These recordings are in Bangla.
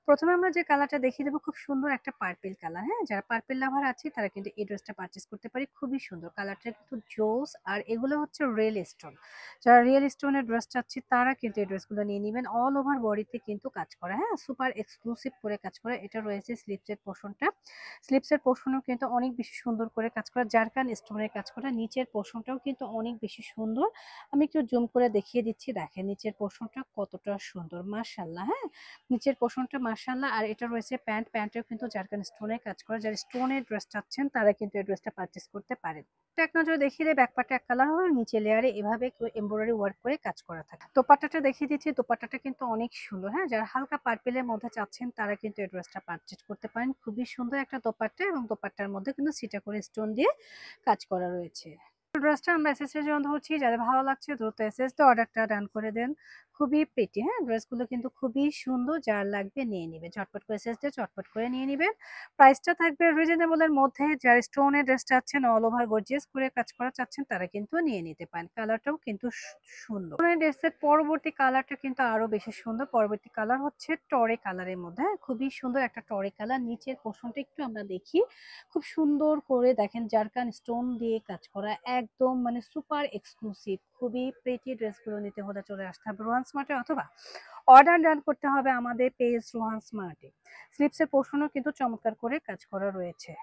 প্রথমে আমরা যে কালারটা দেখিয়ে দেবো খুব সুন্দর একটা পার্পল কালার। হ্যাঁ, যারা পার্পল লাভার আছে তারা কিন্তু এই ড্রেসটা পারচেজ করতে পারে। খুবই সুন্দর কালারটা, কিন্তু জোস। আর এগুলো হচ্ছে রিয়েল স্টোন। যারা রিয়েল স্টোনের ড্রেস চাচ্ছে তারা কিন্তু এই ড্রেসগুলো নিয়ে নেবেন। অল ওভার বডিতে কিন্তু কাজ করা, হ্যাঁ, সুপার এক্সক্লুসিভ করে কাজ করা। এটা রয়েছে স্লিপসের পোর্শনটা। স্লিপসের পোর্শনও কিন্তু অনেক বেশি সুন্দর করে কাজ করা, জারকান স্টোনের কাজ করা। নিচের পোর্শনটাও কিন্তু অনেক বেশি সুন্দর। আমি একটু জুম করে দেখিয়ে দিচ্ছি, দেখেন নিচের পোর্শনটা কতটা সুন্দর, মাশাআল্লাহ। হ্যাঁ, নিচের পোর্শনটা মাশাআল্লাহ। আর এটা রয়েছে প্যান্ট, প্যান্টেও কিন্তু জারকান স্টোনের কাজ করা। যারা স্টোনের ড্রেস চাচ্ছেন তারা কিন্তু এই ড্রেসটা পারচেজ করতে পারেন। এক নজরে দেখিয়ে দেয়, ব্যাক পার্টে এক কালার হবে, নিচে লেয়ারে এভাবে এমব্রয়ডারি ওয়ার্ক করে কাজ করা থাকে। দোপাট্টাটা দেখিয়ে দিচ্ছি, দোপাট্টাটা কিন্তু অনেক সুন্দর। হ্যাঁ, যারা হালকা পার্পেলের মধ্যে চাচ্ছেন তারা কিন্তু এই ড্রেসটা পারচেজ করতে পারেন। খুবই সুন্দর একটা দোপাট্টা, এবং দোপাট্টার মধ্যে কিন্তু সিটা করে স্টোন দিয়ে কাজ করা রয়েছে। ড্রেসটা আমরা এসএস এর জন্য হচ্ছি, যাদের ভালো লাগছে দ্রুত এসএস তে অর্ডারটা ডান করে দেন। খুবই প্রিটি, হ্যাঁ, ড্রেসগুলো কিন্তু খুবই সুন্দর। যার লাগবে নিয়ে নিবে, ঝটপট করে এসএস দিয়ে চটপট করে নিয়ে নিবেন। প্রাইসটা থাকবে রিজনেবল এর মধ্যে। যারা স্টোনের ড্রেস চাচ্ছেন, অল ওভার গর্জিয়াস করে কাজ করা চাচ্ছেন, তারা কিন্তু নিয়ে নিতে পারেন। কালারটাও কিন্তু সুন্দর। ড্রেসের পরবর্তী কালারটা কিন্তু আরো বেশি সুন্দর। পরবর্তী কালার হচ্ছে টরে কালারের মধ্যে, হ্যাঁ, খুবই সুন্দর একটা টরে কালার। নিচের পোর্শনটা একটু আমরা দেখি, খুব সুন্দর করে দেখেন জারকান স্টোন দিয়ে কাজ করা, একদম মানে সুপার এক্সক্লুসিভ। খুবই প্রিটি। ড্রেসগুলো নিতে হলে চলে আসতে হবে রোহান স্মার্টে, অথবা অর্ডার ডান করতে হবে আমাদের পেজ রোহান স্মার্টে। স্লিপসের পোর্শনও কিন্তু চমৎকার করে কাজ করা রয়েছে।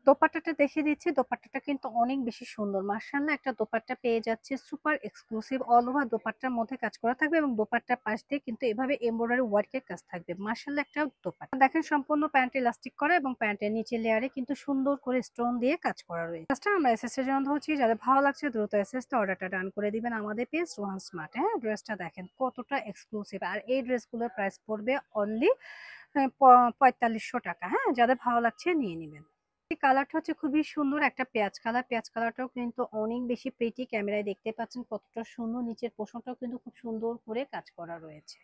দোপাট্টাটা দেখিয়ে দিচ্ছি, দোপাট্টাটা কিন্তু অনেক বেশি সুন্দর। মার্শাল্লাহ একটা দোপাট্টা পেয়ে যাচ্ছে, সুপার এক্সক্লুসিভ। অল ওভার দোপাট্টার মধ্যে কাজ করা থাকবে, এবং দোপাট্টার পাশ দিয়ে কিন্তু এভাবে এমব্রয়ডারি ওয়ার্কের কাজ থাকবে। মার্শাল্লাহ একটা দোপাট্টা দেখেন, সম্পূর্ণ প্যান্ট ইলাস্টিক করা, এবং প্যান্টের নিচে লেয়ারে কিন্তু সুন্দর করে স্টোন দিয়ে কাজ করা রয়েছে। ফার্স্টে আমরা এসএস এর জন্য হচ্ছি, যাদের ভালো লাগছে দ্রুত এসএস তে অর্ডারটা ডান করে দিবেন আমাদের পেজ রোহান স্মার্ট। হ্যাঁ, ড্রেসটা দেখেন কতটা এক্সক্লুসিভ। আর এই ড্রেসগুলোর প্রাইস পড়বে অনলি 4500 টাকা। হ্যাঁ, যাদের ভালো লাগছে নিয়ে নিবেন। এই কালারটা হচ্ছে খুবই সুন্দর একটা পেঁয়াজ কালার। পেঁয়াজ কালারটাও কিন্তু অনেক বেশি প্রিটি। ক্যামেরায় দেখতে পাচ্ছেন কতটা সুন্দর। নিচের পোর্শনটাও কিন্তু খুব সুন্দর করে কাজ করা রয়েছে।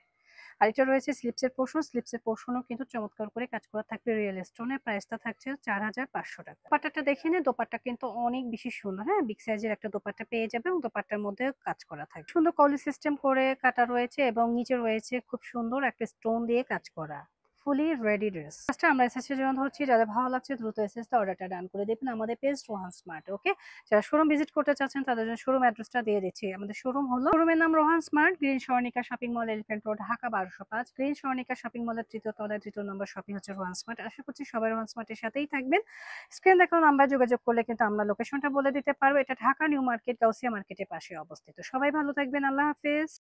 আর এটা রয়েছে স্লিপসের পোর্শন। স্লিপসের পোর্শনও কিন্তু চমৎকার করে কাজ করা থাকবে রিয়েল স্টোনের। প্রাইসটা থাকছে 4500 টাকা। দোপাট্টাটা দেখে নিন, দোপাট্টা কিন্তু অনেক বেশি সুন্দর। হ্যাঁ, বিগ সাইজের একটা দোপাট্টা পেয়ে যাবে, এবং দোপাট্টার মধ্যে কাজ করা থাকবে। সুন্দর কলি সিস্টেম করে কাটা রয়েছে, এবং নিচে রয়েছে খুব সুন্দর একটা স্টোন দিয়ে কাজ করা। ফুলি রেডি ড্রেস। ফার্স্টে আমরা এসএস এর জন্য হচ্ছি, যাদের ভালো লাগছে দ্রুত এসএস তে অর্ডারটা ডান করে দিবেন আমাদের পেজ রোহান স্মার্ট। ওকে, যারা শোরুম ভিজিট করতে চাচ্ছেন তাদের জন্য শোরুম অ্যাড্রেসটা দিয়ে দিচ্ছি। আমাদের শোরুম হলো, শোরুমের নাম Rohan smart, green Swarnika shopping mall, elephant road, Dhaka 1205। Green Swarnika shopping মলের 3য় তলায় 3 নম্বর শপিং হচ্ছে রোহান স্মার্ট। আশা করছি সবাই রোহান স্মার্টের সাথেই থাকবেন। স্ক্রিন দেখানো নাম্বার যোগাযোগ করলে কিন্তু আমরা লোকেশনটা বলে দিতে পারবো। এটা ঢাকা নিউ মার্কেট, গাউসিয়া মার্কেটের পাশে অবস্থিত। সবাই ভালো থাকবেন, আল্লাহ হাফেজ।